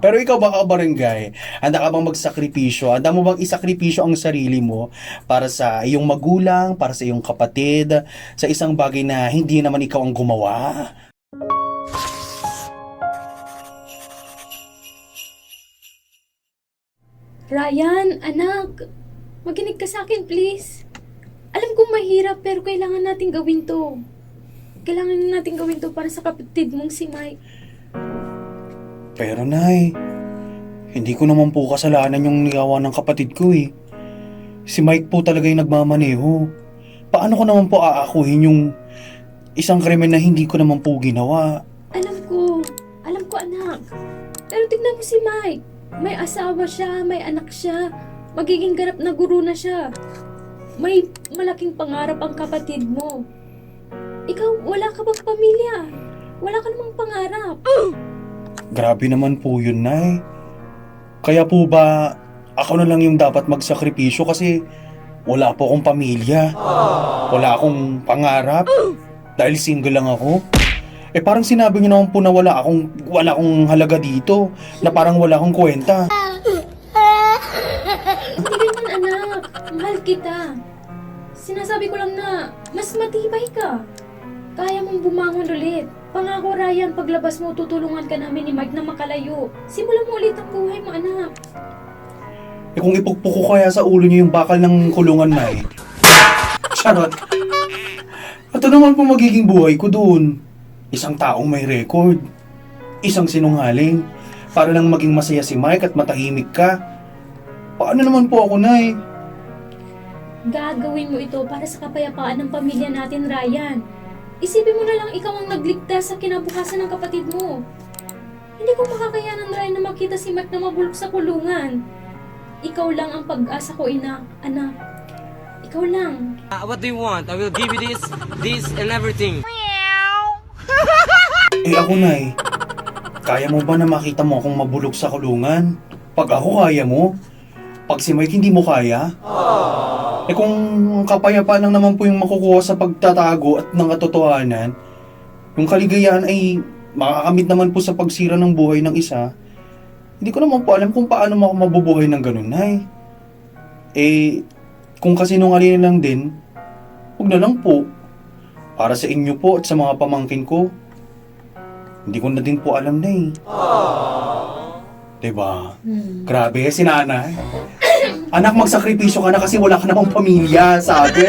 Pero ikaw ba, kabarangay, handa ka bang magsakripisyo? Handa mo bang isakripisyo ang sarili mo para sa iyong magulang, para sa iyong kapatid, sa isang bagay na hindi naman ikaw ang gumawa? Ryan, anak, makinig ka sa akin, please. Alam kong mahirap, pero kailangan natin gawin to. Kailangan natin gawin to para sa kapatid mong si Mike. Pero nay, hindi ko naman po kasalanan yung nigawa ng kapatid ko eh. Si Mike po talaga yung nagmamaneho. Paano ko naman po aakuhin yung isang krimen na hindi ko naman po ginawa? Alam ko anak. Pero tignan mo si Mike. May asawa siya, may anak siya. Magiging ganap na guro na siya. May malaking pangarap ang kapatid mo. Ikaw, wala ka bang pamilya? Wala ka namang pangarap. Grabe naman po yun, nay. Kaya po ba ako na lang yung dapat magsakripisyo kasi wala po akong pamilya. Wala akong pangarap. Dahil single lang ako. Eh parang sinabi niyo naman po na wala akong halaga dito. Na parang wala akong kwenta. Hindi ganyan anak. Mahal kita. Sinasabi ko lang na mas matibay ka. Kaya mong bumangon ulit. Pangako Ryan, paglabas mo, tutulungan ka namin ni Mike na makalayo. Simulan mo ulit ang buhay mo, anak. Eh kung ipukpuk ko kaya sa ulo niyo yung bakal ng kulungan na eh. Charot. Ito naman po magiging buhay ko doon. Isang taong may record. Isang sinungaling. Para lang maging masaya si Mike at matahimik ka. Paano naman po ako, nay? Gagawin mo ito para sa kapayapaan ng pamilya natin, Ryan. Isipin mo na lang ikaw ang nagligtas sa kinabukasan ng kapatid mo. Hindi ko makakayanan, Ryan, na makita si Mike na mabulok sa kulungan. Ikaw lang ang pag-asa ko, anak. Ikaw lang. What do you want? I will give you this and everything. Eh ako, nay. Kaya mo ba na makita mo akong mabulok sa kulungan? Pag ako kaya mo? Pag si Mike hindi mo kaya? Eh kung kapayapaan lang naman po yung makukuha sa pagtatago at ng katotohanan, yung kaligayahan ay makakamit naman po sa pagsira ng buhay ng isa, hindi ko naman po alam kung paano mo ako mabubuhay ng ganun, nay. Eh, kung kasinungalingan lang din, huwag na lang po. Para sa inyo po at sa mga pamangkin ko, hindi ko na din po alam na eh. Diba? Grabe, si nanay. Anak, magsakripisyo ka na kasi wala ka namang pamilya, sabi.